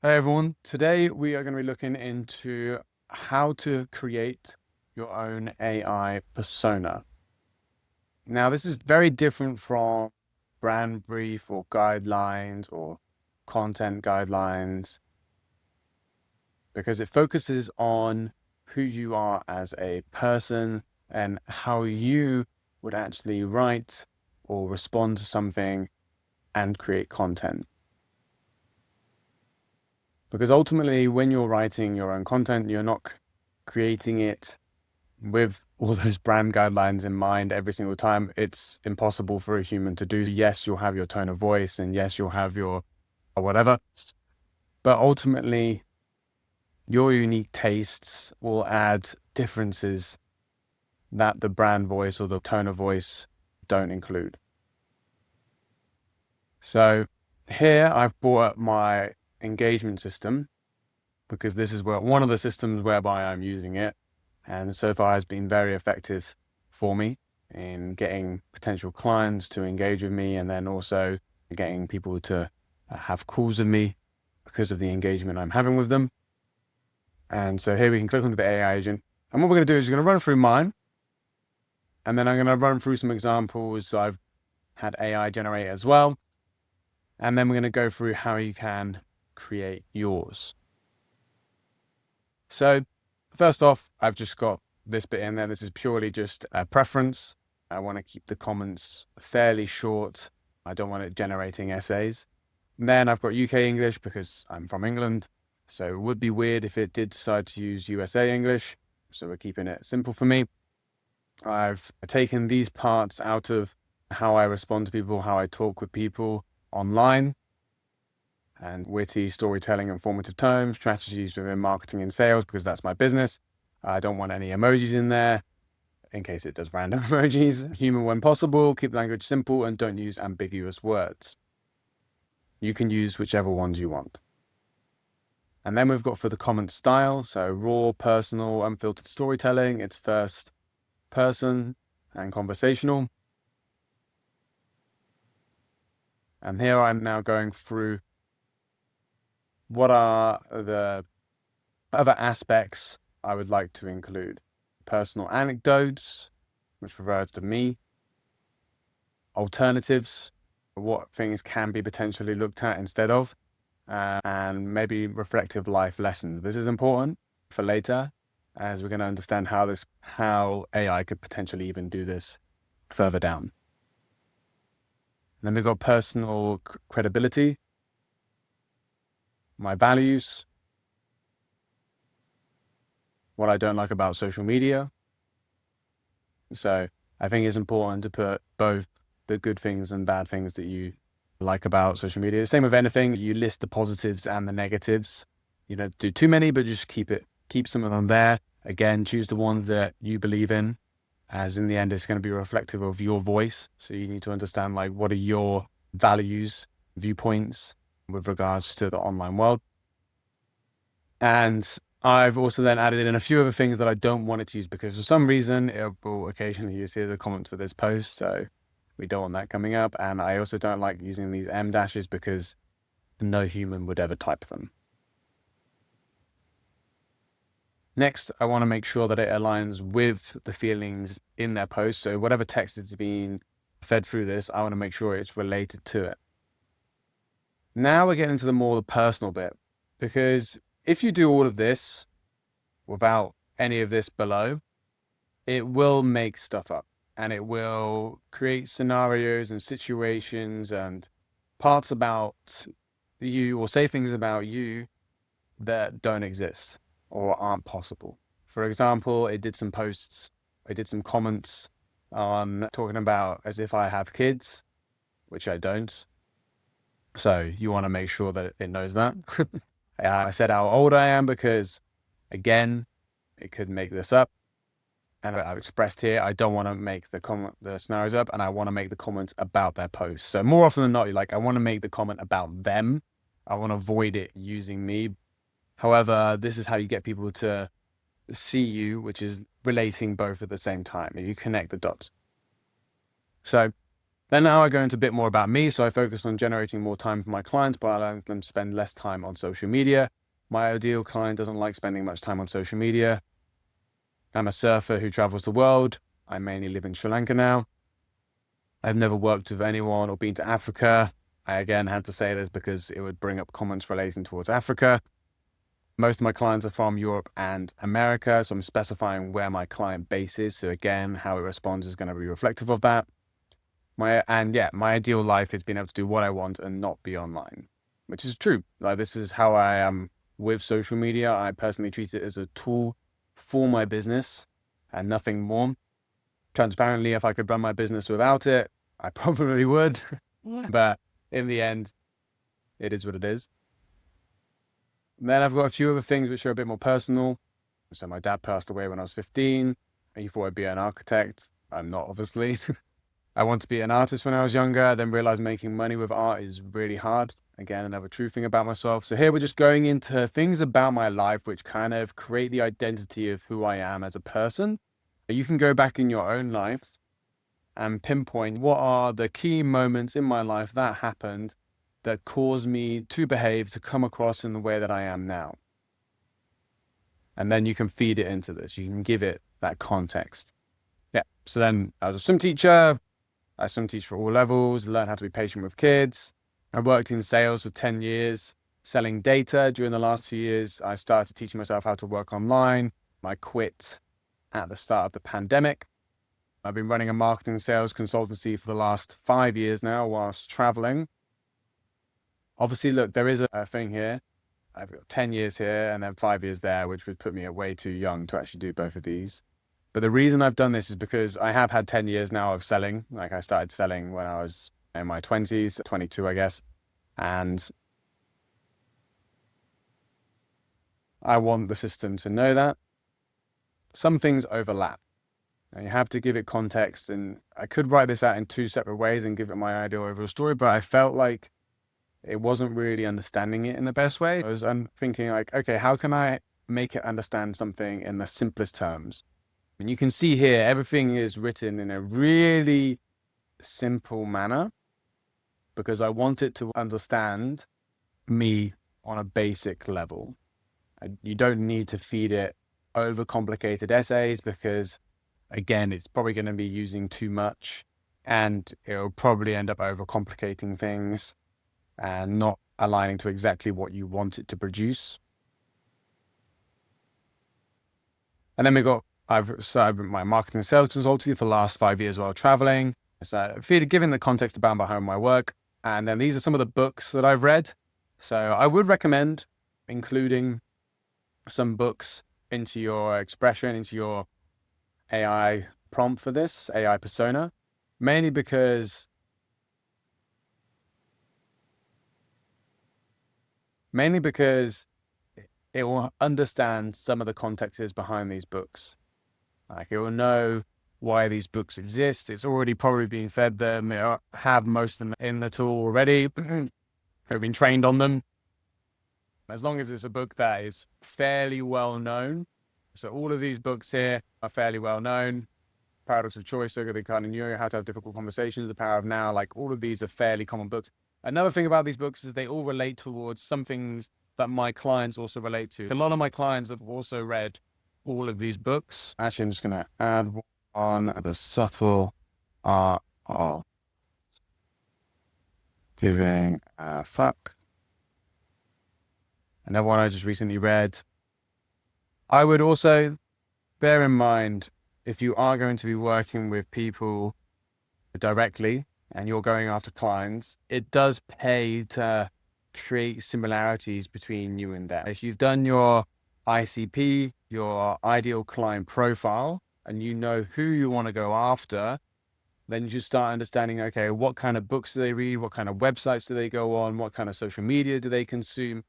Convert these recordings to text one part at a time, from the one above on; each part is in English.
Hey everyone, today we are going to be looking into how to create your own AI persona. Now, this is very different from brand brief or guidelines or content guidelines because it focuses on who you are as a person and how you would actually write or respond to something and create content. Because ultimately, when you're writing your own content, you're not creating it with all those brand guidelines in mind every single time. It's impossible for a human to do. Yes, you'll have your tone of voice, and yes, you'll have your whatever. But ultimately, your unique tastes will add differences that the brand voice or the tone of voice don't include. So here I've brought up my engagement system because this is one of the systems whereby I'm using it. And so far has been very effective for me in getting potential clients to engage with me and then also getting people to have calls with me because of the engagement I'm having with them. And so here we can click onto the AI agent. And what we're going to do is we're going to run through mine. And then I'm going to run through some examples I've had AI generate as well. And then we're going to go through how you can create yours. So first off, I've just got this bit in there. This is purely just a preference. I want to keep the comments fairly short. I don't want it generating essays. And then I've got UK English because I'm from England. So it would be weird if it did decide to use USA English. So we're keeping it simple for me. I've taken these parts out of how I respond to people, how I talk with people online, and witty storytelling, informative tone, strategies within marketing and sales, because that's my business. I don't want any emojis in there in case it does random emojis. Humor when possible, keep language simple, and don't use ambiguous words. You can use whichever ones you want. And then we've got for the comment style, so raw, personal, unfiltered storytelling. It's first person and conversational. And here I'm now going through what are the other aspects I would like to include. Personal anecdotes, which refers to me. Alternatives, what things can be potentially looked at instead of. And maybe reflective life lessons. This is important for later, as we're going to understand how AI could potentially even do this further down. And then we've got personal credibility, my values, what I don't like about social media. So I think it's important to put both the good things and bad things that you like about social media. Same with anything, you list the positives and the negatives. You don't do too many, but just keep some of them there. Again, choose the ones that you believe in, as in the end, it's going to be reflective of your voice. So you need to understand like what are your values, viewpoints with regards to the online world. And I've also then added in a few other things that I don't want it to use because for some reason it will occasionally use here as a comment to this post. So we don't want that coming up. And I also don't like using these M dashes because no human would ever type them. Next, I want to make sure that it aligns with the feelings in their post. So whatever text is being fed through this, I want to make sure it's related to it. Now we're getting into the personal bit, because if you do all of this without any of this below, it will make stuff up and it will create scenarios and situations and parts about you or say things about you that don't exist or aren't possible. For example, it did some comments on talking about as if I have kids, which I don't. So you want to make sure that it knows that. I said how old I am because, again, it could make this up. And I've expressed here, I don't want to make the scenarios up, and I want to make the comments about their posts. So more often than not, I want to make the comment about them. I want to avoid it using me. However, this is how you get people to see you, which is relating both at the same time. You connect the dots. So Then now I go into a bit more about me. So I focus on generating more time for my clients by allowing them to spend less time on social media. My ideal client doesn't like spending much time on social media. I'm a surfer who travels the world. I mainly live in Sri Lanka now. I've never worked with anyone or been to Africa. I again had to say this because it would bring up comments relating towards Africa. Most of my clients are from Europe and America, so I'm specifying where my client base is. So again, how it responds is going to be reflective of that. My ideal life is being able to do what I want and not be online, which is true. Like, this is how I am with social media. I personally treat it as a tool for my business and nothing more. Transparently, if I could run my business without it, I probably would. But in the end, it is what it is. And then I've got a few other things which are a bit more personal. So my dad passed away when I was 15. He thought I'd be an architect. I'm not, obviously. I wanted to be an artist when I was younger, then realized making money with art is really hard. Again, another true thing about myself. So here we're just going into things about my life which kind of create the identity of who I am as a person. You can go back in your own life and pinpoint what are the key moments in my life that happened that caused me to behave, to come across in the way that I am now. And then you can feed it into this. You can give it that context. Yeah. So then I was a swim teacher. I swim teach for all levels, learned how to be patient with kids. I worked in sales for 10 years, selling data. During the last 2 years, I started teaching myself how to work online. I quit at the start of the pandemic. I've been running a marketing sales consultancy for the last 5 years now whilst traveling. Obviously, look, there is a thing here. I've got 10 years here and then 5 years there, which would put me at way too young to actually do both of these. But the reason I've done this is because I have had 10 years now of selling. Like, I started selling when I was in my 20s, 22, I guess. And I want the system to know that some things overlap. And you have to give it context. And I could write this out in 2 separate ways and give it my ideal overall story, but I felt like it wasn't really understanding it in the best way. I'm thinking like, okay, how can I make it understand something in the simplest terms? And you can see here, everything is written in a really simple manner because I want it to understand me on a basic level. You don't need to feed it overcomplicated essays because, again, it's probably going to be using too much and it'll probably end up overcomplicating things and not aligning to exactly what you want it to produce. And then I've started my marketing and sales consultancy for the last 5 years while traveling. So giving the context about my work. And then these are some of the books that I've read. So I would recommend including some books into your expression, into your AI prompt for this, AI persona, mainly because it will understand some of the contexts behind these books. Like, it will know why these books exist. It's already probably been fed them. They have most of them in the tool already. Have been trained on them. As long as it's a book that is fairly well known. So all of these books here are fairly well known. Paradox of Choice, Look at the Kind of New, How to Have Difficult Conversations, The Power of Now. Like, all of these are fairly common books. Another thing about these books is they all relate towards some things that my clients also relate to. A lot of my clients have also read all of these books. Actually, I'm just going to add on the subtle art of giving a fuck. Another one I just recently read. I would also bear in mind, if you are going to be working with people directly and you're going after clients, it does pay to create similarities between you and them. If you've done your ICP, your ideal client profile, and you know who you want to go after, then you should start understanding, okay, what kind of books do they read? What kind of websites do they go on? What kind of social media do they consume?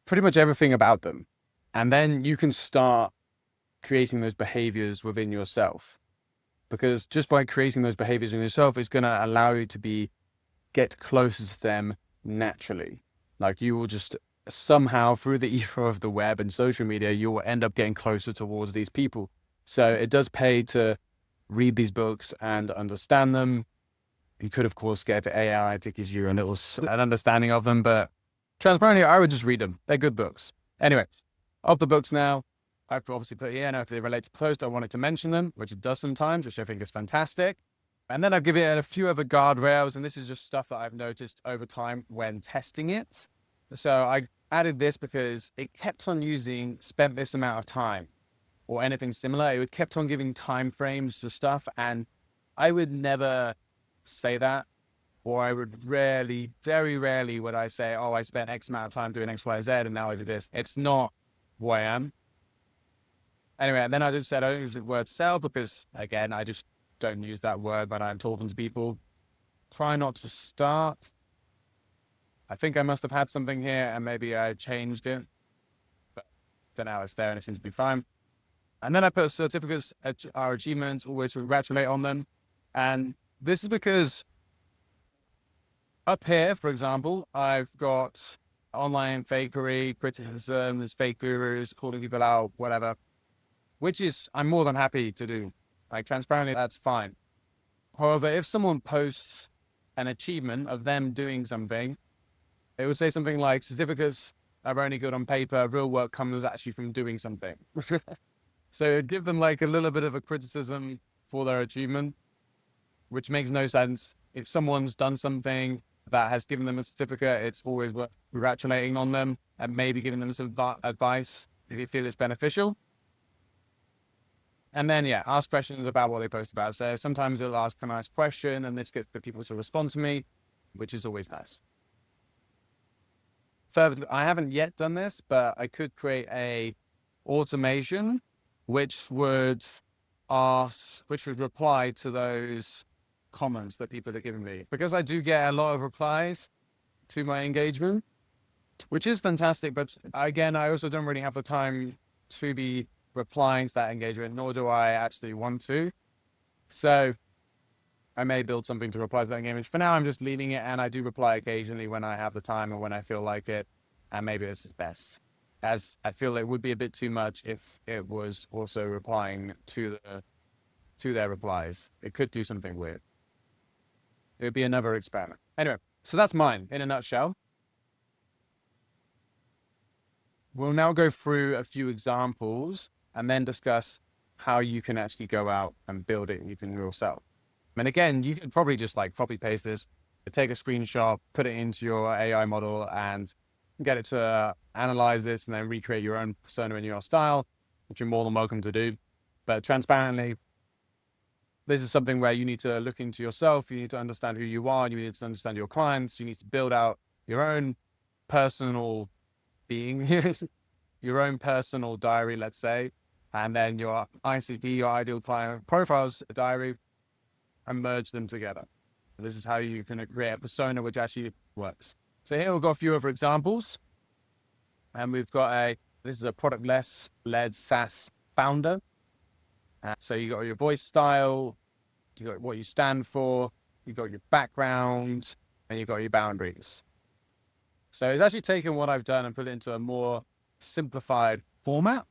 Pretty much everything about them. And then you can start creating those behaviors within yourself. Because just by creating those behaviors in yourself, it's going to allow you to get closer to them naturally. Like, you will just somehow, through the ether of the web and social media, you will end up getting closer towards these people. So it does pay to read these books and understand them. You could, of course, get the AI to give you an understanding of them, but transparently, I would just read them. They're good books. Anyway, of the books now, I've obviously put here, if they relate to post, I wanted to mention them, which it does sometimes, which I think is fantastic. And then I've given it a few other guardrails, and this is just stuff that I've noticed over time when testing it. So I added this because it kept on using spent this amount of time or anything similar. It kept on giving time frames to stuff, and I would never say that, or I would rarely, very rarely would I say, oh, I spent X amount of time doing X, Y, Z, and now I do this. It's not who I am. Anyway, and then I just said I don't use the word sell because, again, I just don't use that word when I'm talking to people. Try not to start. I think I must have had something here and maybe I changed it, but for now it's there and it seems to be fine. And then I put certificates are achievements, always congratulate on them. And this is because up here, for example, I've got online fakery, criticism, there's fake gurus, calling people out, whatever, which is, I'm more than happy to do. Like transparently, that's fine. However, if someone posts an achievement of them doing something, it would say something like certificates are only good on paper, real work comes actually from doing something. So it'd give them like a little bit of a criticism for their achievement, which makes no sense. If someone's done something that has given them a certificate, it's always worth congratulating on them and maybe giving them some advice if you feel it's beneficial. And then, ask questions about what they post about. So sometimes it'll ask a nice question and this gets the people to respond to me, which is always nice. Further, I haven't yet done this, but I could create a automation which would reply to those comments that people are giving me. Because I do get a lot of replies to my engagement, which is fantastic. But again, I also don't really have the time to be replying to that engagement, nor do I actually want to. So I may build something to reply to that engagement. For now, I'm just leaving it, and I do reply occasionally when I have the time or when I feel like it. And maybe this is best, as I feel it would be a bit too much if it was also replying to their replies. It could do something weird. It would be another experiment. Anyway, so that's mine in a nutshell. We'll now go through a few examples and then discuss how you can actually go out and build it using yourself. And again, you can probably just like copy paste this, take a screenshot, put it into your AI model and get it to analyze this and then recreate your own persona in your style, which you're more than welcome to do. But transparently, this is something where you need to look into yourself. You need to understand who you are. You need to understand your clients. You need to build out your own personal being, your own personal diary, let's say, and then your ICP, your ideal client profiles diary, and merge them together. This is how you can create a persona which actually works. So here we've got a few other examples, and we've got this is a product-led SaaS founder. So you got your voice style, you got what you stand for, you got your background, and you got your boundaries. So it's actually taken what I've done and put it into a more simplified format.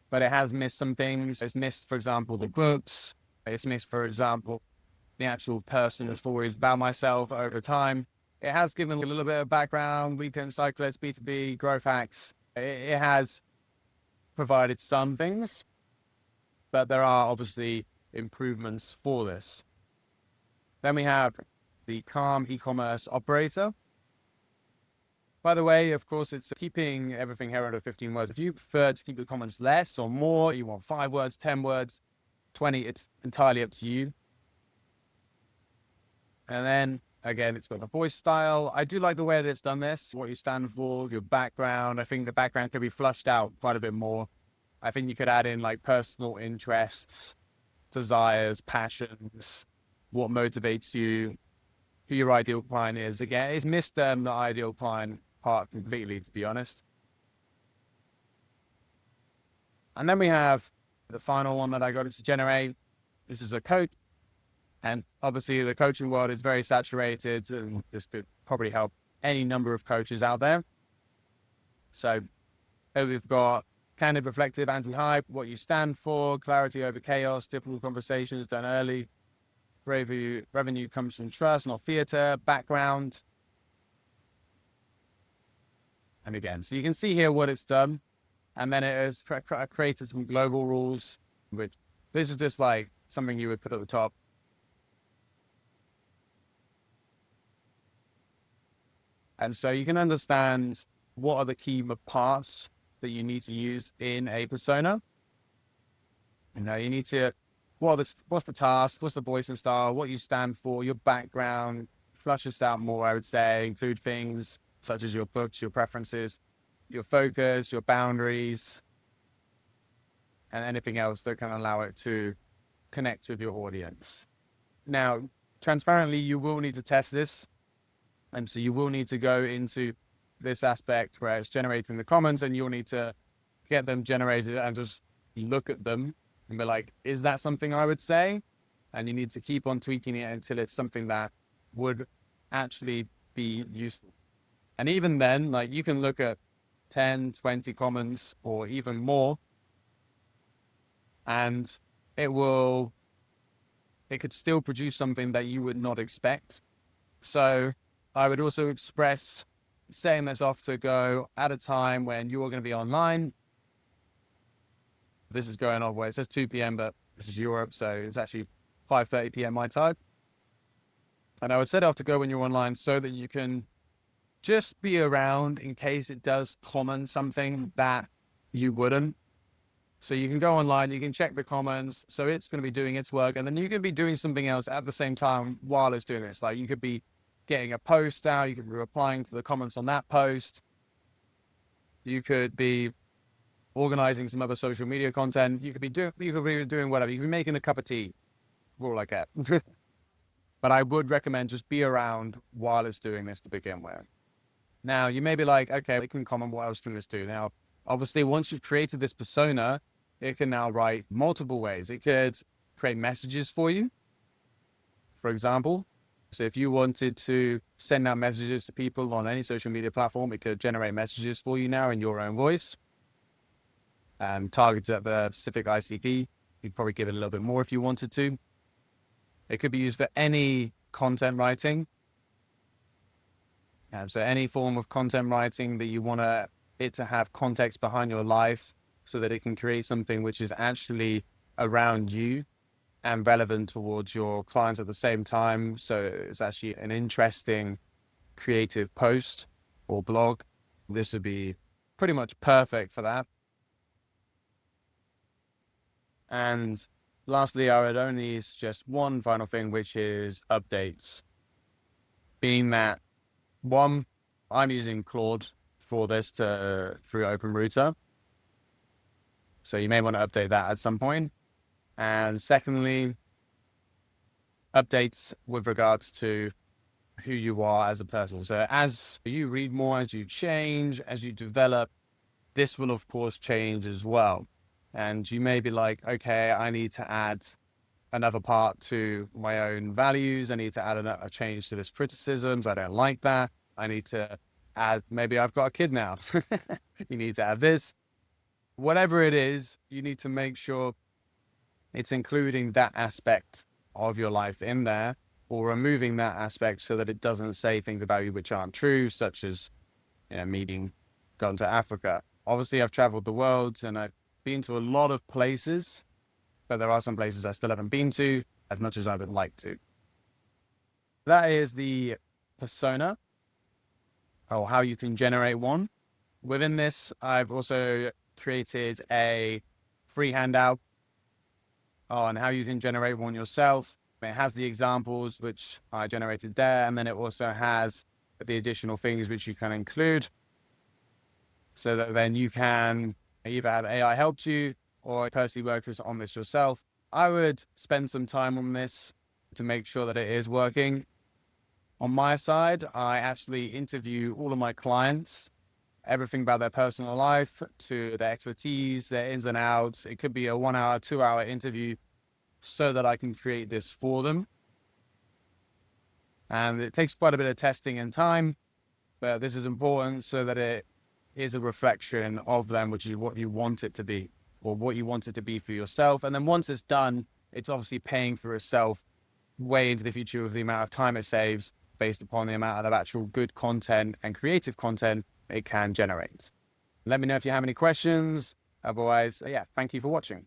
But it has missed some things. It's missed, for example, the books. It's missed, for example, the actual person stories about myself over time. It has given a little bit of background, weekend cyclist, B2B, growth hacks. It has provided some things, but there are obviously improvements for this. Then we have the Calm e-commerce operator. By the way, of course, it's keeping everything here under 15 words. If you prefer to keep the comments less or more, you want 5 words, 10 words, 20, it's entirely up to you. And then, again, it's got the voice style. I do like the way that it's done this, what you stand for, your background. I think the background could be flushed out quite a bit more. I think you could add in like personal interests, desires, passions, what motivates you, who your ideal client is. Again, it's missed the ideal client part completely, to be honest. And then we have the final one that I got to generate. This is a coach. And obviously the coaching world is very saturated, and this could probably help any number of coaches out there. So here we've got candid, reflective, anti-hype, what you stand for, clarity over chaos, difficult conversations done early, Revenue comes from trust, not theater, background. And again, so you can see here what it's done. And then it has created some global rules, which this is just like something you would put at the top. And so you can understand what are the key parts that you need to use in a persona. You know, you need to, what's the task, what's the voice and style, what you stand for, your background, flush this out more, I would say, include things such as your books, your preferences, your focus, your boundaries, and anything else that can allow it to connect with your audience. Now, transparently, you will need to test this. And so you will need to go into this aspect where it's generating the comments, and you'll need to get them generated and just look at them and be like, is that something I would say? And you need to keep on tweaking it until it's something that would actually be useful. And even then, like, you can look at 10, 20 comments or even more, and it could still produce something that you would not expect. So I would also express setting this off to go at a time when you are going to be online. This is going on where it says 2 p.m., but this is Europe, so it's actually 5:30 p.m. my time. And I would set it off to go when you're online so that you can just be around in case it does comment something that you wouldn't. So you can go online, you can check the comments, so it's going to be doing its work, and then you can be doing something else at the same time while it's doing this. Like, you could be getting a post out, you could be replying to the comments on that post, you could be organizing some other social media content, you could be doing whatever, you could be making a cup of tea, rule like that. But I would recommend just be around while it's doing this to begin with. Now, you may be like, okay, it can comment, what else can this do? Now, obviously, once you've created this persona, it can now write multiple ways. It could create messages for you, for example. So if you wanted to send out messages to people on any social media platform, it could generate messages for you now in your own voice, targeted at the specific ICP. You'd probably give it a little bit more if you wanted to. It could be used for any content writing. So any form of content writing that you want it to have context behind your life so that it can create something which is actually around you and relevant towards your clients at the same time. So it's actually an interesting creative post or blog. This would be pretty much perfect for that. And lastly, I would only suggest one final thing, which is updates. Being that, one, I'm using Claude for this through OpenRouter. So you may want to update that at some point. And secondly, updates with regards to who you are as a person. So as you read more, as you change, as you develop, this will of course change as well. And you may be like, okay, I need to add another part to my own values. I need to add a change to this criticisms. I don't like that. I need to add, maybe I've got a kid now. You need to add this. Whatever it is, you need to make sure it's including that aspect of your life in there, or removing that aspect so that it doesn't say things about you which aren't true, such as, me being gone to Africa. Obviously, I've traveled the world and I've been to a lot of places, but there are some places I still haven't been to as much as I would like to. That is the persona, or how you can generate one. Within this, I've also created a free handout on how you can generate one yourself. It has the examples which I generated there, and then it also has the additional things which you can include, so that then you can either have AI help you or personally work on this yourself. I would spend some time on this to make sure that it is working. On my side, I actually interview all of my clients, everything about their personal life to their expertise, their ins and outs. It could be a 1 hour, 2 hour interview so that I can create this for them. And it takes quite a bit of testing and time, but this is important so that it is a reflection of them, which is what you want it to be, or what you want it to be for yourself. And then once it's done, it's obviously paying for itself way into the future with the amount of time it saves based upon the amount of actual good content and creative content it can generate. Let me know if you have any questions. Otherwise, yeah, thank you for watching.